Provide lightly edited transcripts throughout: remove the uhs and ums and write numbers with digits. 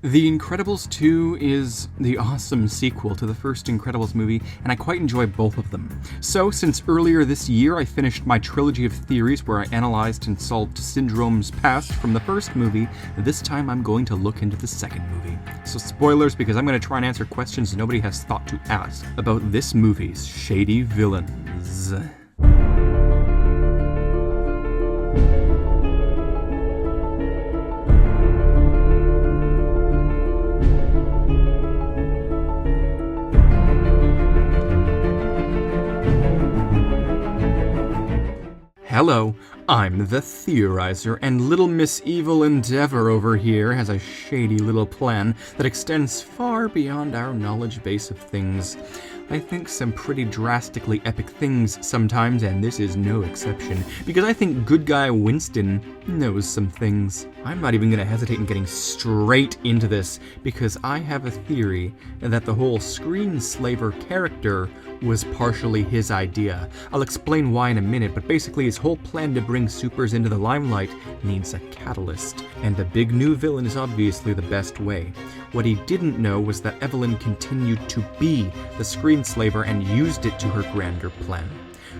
The Incredibles 2 is the awesome sequel to the first Incredibles movie, and I quite enjoy both of them. So, since earlier this year I finished my trilogy of theories where I analyzed and solved syndromes past from the first movie, this time I'm going to look into the second movie. So spoilers, because I'm going to try and answer questions nobody has thought to ask about this movie's shady villains. Hello, I'm the Theorizer, and little Miss Evil Endeavor over here has a shady little plan that extends far beyond our knowledge base of things. I think some pretty drastically epic things sometimes, and this is no exception, because I think good guy Winston knows some things. I'm not even going to hesitate in getting straight into this, because I have a theory that the whole screenslaver character was partially his idea. I'll explain why in a minute, but basically his whole plan to bring supers into the limelight needs a catalyst, and a big new villain is obviously the best way. What he didn't know was that Evelyn continued to be the screenslaver and used it to her grander plan.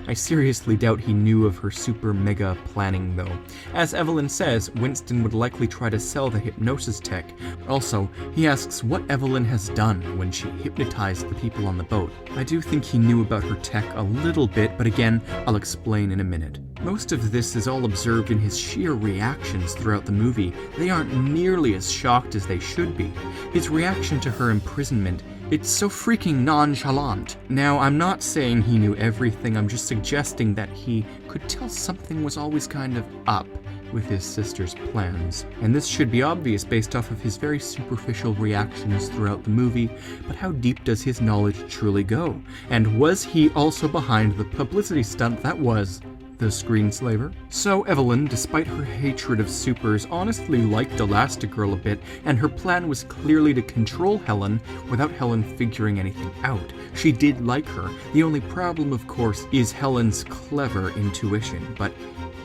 I seriously doubt he knew of her super mega planning though. As Evelyn says, Winston would likely try to sell the hypnosis tech. Also, he asks what Evelyn has done when she hypnotized the people on the boat. I do think he knew about her tech a little bit, but again, I'll explain in a minute. Most of this is all observed in his sheer reactions throughout the movie. They aren't nearly as shocked as they should be. His reaction to her imprisonment, it's so freaking nonchalant. Now, I'm not saying he knew everything, I'm just suggesting that he could tell something was always kind of up with his sister's plans. And this should be obvious based off of his very superficial reactions throughout the movie, but how deep does his knowledge truly go? And was he also behind the publicity stunt that was the screenslaver? So Evelyn, despite her hatred of supers, honestly liked Elastigirl a bit, and her plan was clearly to control Helen without Helen figuring anything out. She did like her. The only problem, of course, is Helen's clever intuition, but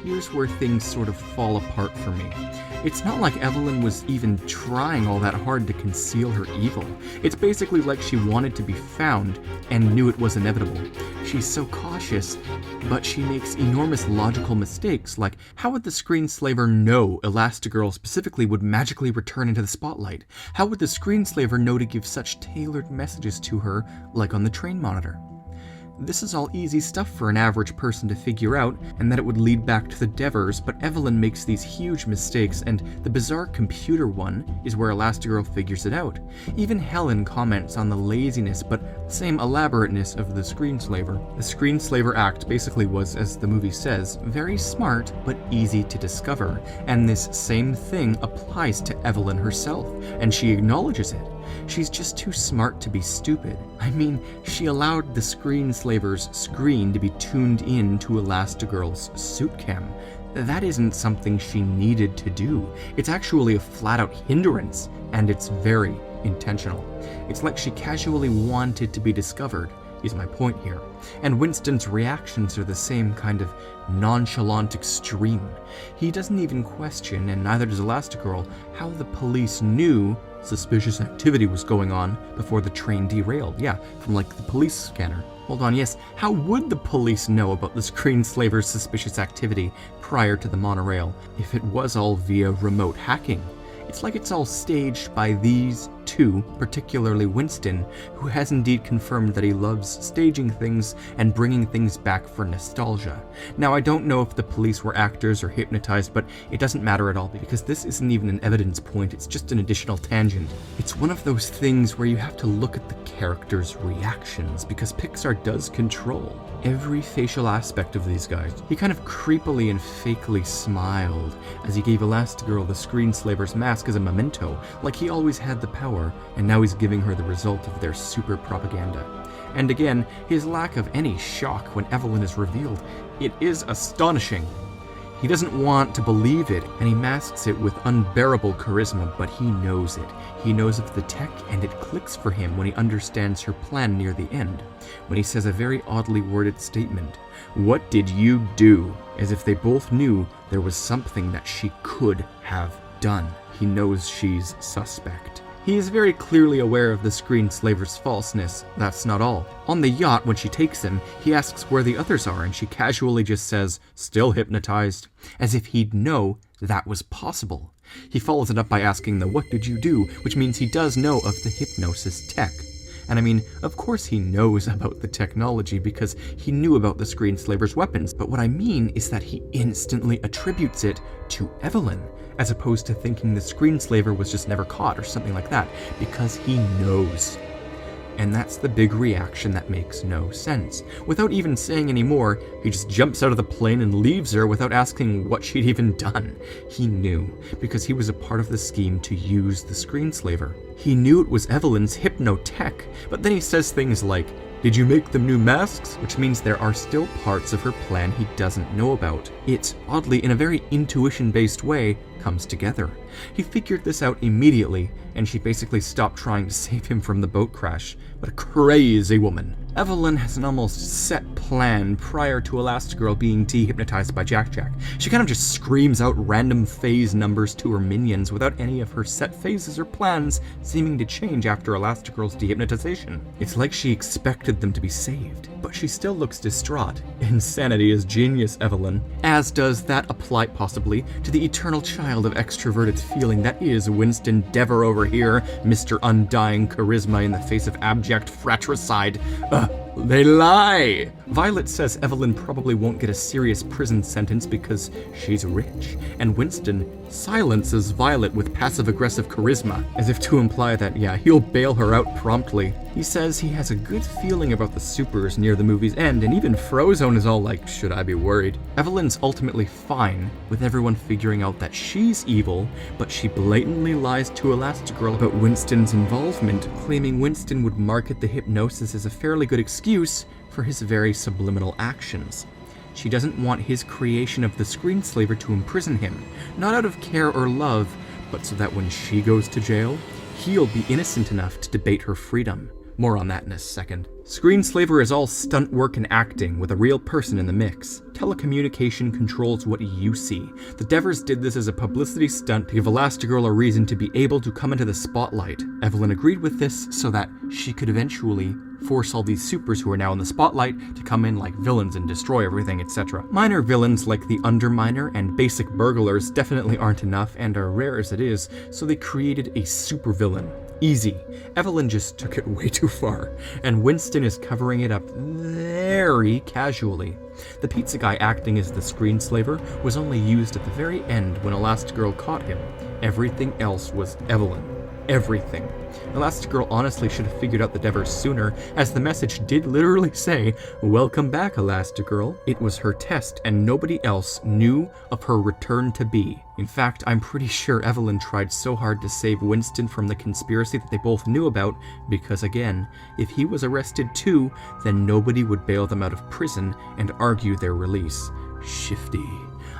here's where things sort of fall apart for me. It's not like Evelyn was even trying all that hard to conceal her evil. It's basically like she wanted to be found and knew it was inevitable. She's so cautious, but she makes enormous logical mistakes, like how would the screenslaver know Elastigirl specifically would magically return into the spotlight? How would the screenslaver know to give such tailored messages to her, like on the train monitor? This is all easy stuff for an average person to figure out, and that it would lead back to the Devers, but Evelyn makes these huge mistakes, and the bizarre computer one is where Elastigirl figures it out. Even Helen comments on the laziness, but same elaborateness of the screenslaver. The screenslaver act basically was, as the movie says, very smart, but easy to discover, and this same thing applies to Evelyn herself, and she acknowledges it. She's just too smart to be stupid. I mean, she allowed the screenslaver's screen to be tuned in to Elastigirl's suit cam. That isn't something she needed to do. It's actually a flat-out hindrance, and it's very intentional. It's like she casually wanted to be discovered, is my point here. And Winston's reactions are the same kind of nonchalant extreme. He doesn't even question, and neither does Elastigirl, how the police knew suspicious activity was going on before the train derailed. Yeah, from like the police scanner. Hold on, yes, how would the police know about the screenslaver's suspicious activity prior to the monorail if it was all via remote hacking? It's like it's all staged by these two, particularly Winston, who has indeed confirmed that he loves staging things and bringing things back for nostalgia. Now, I don't know if the police were actors or hypnotized, but it doesn't matter at all because this isn't even an evidence point, it's just an additional tangent. It's one of those things where you have to look at the characters' reactions because Pixar does control every facial aspect of these guys. He kind of creepily and fakely smiled as he gave Elastigirl the screenslaver's mask as a memento, like he always had the power, and now he's giving her the result of their super propaganda. And again, his lack of any shock when Evelyn is revealed, it is astonishing. He doesn't want to believe it, and he masks it with unbearable charisma, but he knows it. He knows of the tech, and it clicks for him when he understands her plan near the end, when he says a very oddly worded statement. "What did you do?" As if they both knew there was something that she could have done. He knows she's suspect. He is very clearly aware of the screenslaver's falseness. That's not all. On the yacht, when she takes him, he asks where the others are, and she casually just says, "Still hypnotized," as if he'd know that was possible. He follows it up by asking the "what did you do?" which means he does know of the hypnosis tech. And I mean, of course he knows about the technology because he knew about the screenslaver's weapons, but what I mean is that he instantly attributes it to Evelyn, as opposed to thinking the screenslaver was just never caught or something like that, because he knows. And that's the big reaction that makes no sense. Without even saying any more, he just jumps out of the plane and leaves her without asking what she'd even done. He knew, because he was a part of the scheme to use the screenslaver. He knew it was Evelyn's hypnotech, but then he says things like, "Did you make them new masks?" Which means there are still parts of her plan he doesn't know about. It, oddly, in a very intuition-based way, comes together. He figured this out immediately, and she basically stopped trying to save him from the boat crash. What a crazy woman. Evelyn has an almost set plan prior to Elastigirl being dehypnotized by Jack-Jack. She kind of just screams out random phase numbers to her minions without any of her set phases or plans seeming to change after Elastigirl's dehypnotization. It's like she expected them to be saved, but she still looks distraught. Insanity is genius, Evelyn. As does that apply possibly to the eternal child of extroverted feeling that is Winston Dever over here, Mr. Undying Charisma in the face of abject fratricide. They lie! Violet says Evelyn probably won't get a serious prison sentence because she's rich, and Winston silences Violet with passive-aggressive charisma, as if to imply that, yeah, he'll bail her out promptly. He says he has a good feeling about the supers near the movie's end, and even Frozone is all like, should I be worried? Evelyn's ultimately fine with everyone figuring out that she's evil, but she blatantly lies to Elastigirl about Winston's involvement, claiming Winston would market the hypnosis as a fairly good excuse for his very subliminal actions. She doesn't want his creation of the screenslaver to imprison him, not out of care or love, but so that when she goes to jail, he'll be innocent enough to debate her freedom. More on that in a second. Screenslaver is all stunt work and acting, with a real person in the mix. Telecommunication controls what you see. The Devers did this as a publicity stunt to give Elastigirl a reason to be able to come into the spotlight. Evelyn agreed with this so that she could eventually force all these supers who are now in the spotlight to come in like villains and destroy everything, etc. Minor villains like the Underminer and basic burglars definitely aren't enough and are rare as it is, so they created a supervillain. Easy. Evelyn just took it way too far, and Winston is covering it up very casually. The pizza guy acting as the screenslaver was only used at the very end when Elastigirl caught him. Everything else was Evelyn. Everything. Elastigirl honestly should have figured out the Devers sooner, as the message did literally say, "Welcome back, Elastigirl." It was her test, and nobody else knew of her return to be. In fact, I'm pretty sure Evelyn tried so hard to save Winston from the conspiracy that they both knew about, because again, if he was arrested too, then nobody would bail them out of prison and argue their release. Shifty.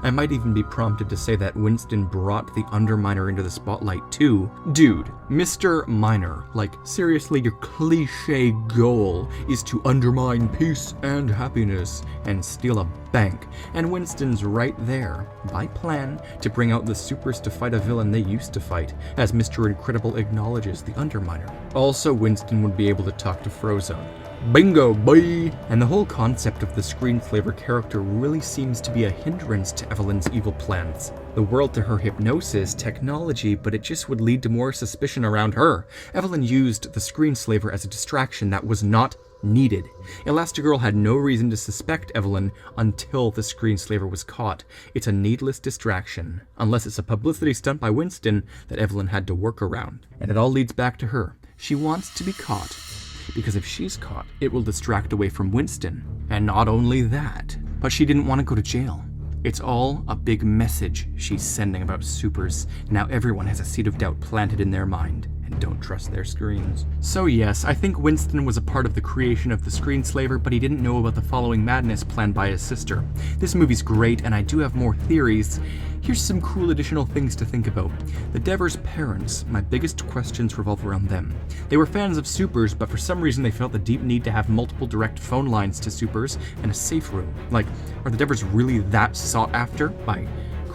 I might even be prompted to say that Winston brought the Underminer into the spotlight too. Dude, Mr. Miner, like seriously, your cliche goal is to undermine peace and happiness and steal a bank, and Winston's right there, by plan, to bring out the supers to fight a villain they used to fight, as Mr. Incredible acknowledges the Underminer. Also, Winston would be able to talk to Frozone. Bingo, boy! And the whole concept of the screenslaver character really seems to be a hindrance to Evelyn's evil plans. The world to her hypnosis, technology, but it just would lead to more suspicion around her. Evelyn used the screenslaver as a distraction that was not needed. Elastigirl had no reason to suspect Evelyn until the screenslaver was caught. It's a needless distraction, unless it's a publicity stunt by Winston that Evelyn had to work around. And it all leads back to her. She wants to be caught, because if she's caught, it will distract away from Winston. And not only that, but she didn't want to go to jail. It's all a big message she's sending about supers. Now everyone has a seed of doubt planted in their mind, and don't trust their screens. So yes, I think Winston was a part of the creation of the screenslaver, but he didn't know about the following madness planned by his sister. This movie's great, and I do have more theories. Here's some cool additional things to think about. The Devers' parents, my biggest questions revolve around them. They were fans of supers, but for some reason they felt the deep need to have multiple direct phone lines to supers and a safe room. Like, are the Devers really that sought after by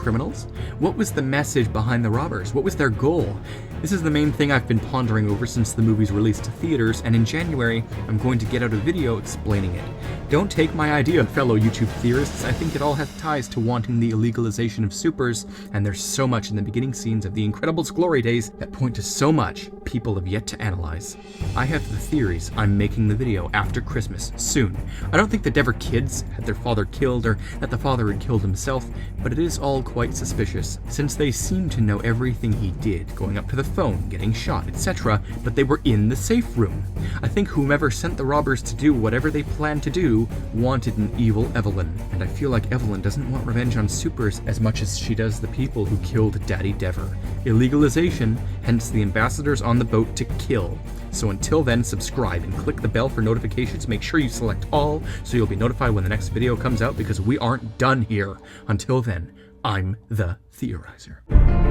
criminals? What was the message behind the robbers? What was their goal? This is the main thing I've been pondering over since the movie's release to theaters, and in January, I'm going to get out a video explaining it. Don't take my idea, fellow YouTube theorists. I think it all has ties to wanting the illegalization of supers, and there's so much in the beginning scenes of The Incredibles' glory days that point to so much people have yet to analyze. I have the theories I'm making the video after Christmas, soon. I don't think the Dever kids had their father killed or that the father had killed himself, but it is all quite suspicious, since they seem to know everything he did, going up to the phone, getting shot, etc., but they were in the safe room. I think whomever sent the robbers to do whatever they planned to do wanted an evil Evelyn, and I feel like Evelyn doesn't want revenge on supers as much as she does the people who killed Daddy Dever. Illegalization, hence the ambassadors on the boat to kill. So until then, subscribe and click the bell for notifications. Make sure you select all so you'll be notified when the next video comes out, because we aren't done here. Until then, I'm the Theorizer.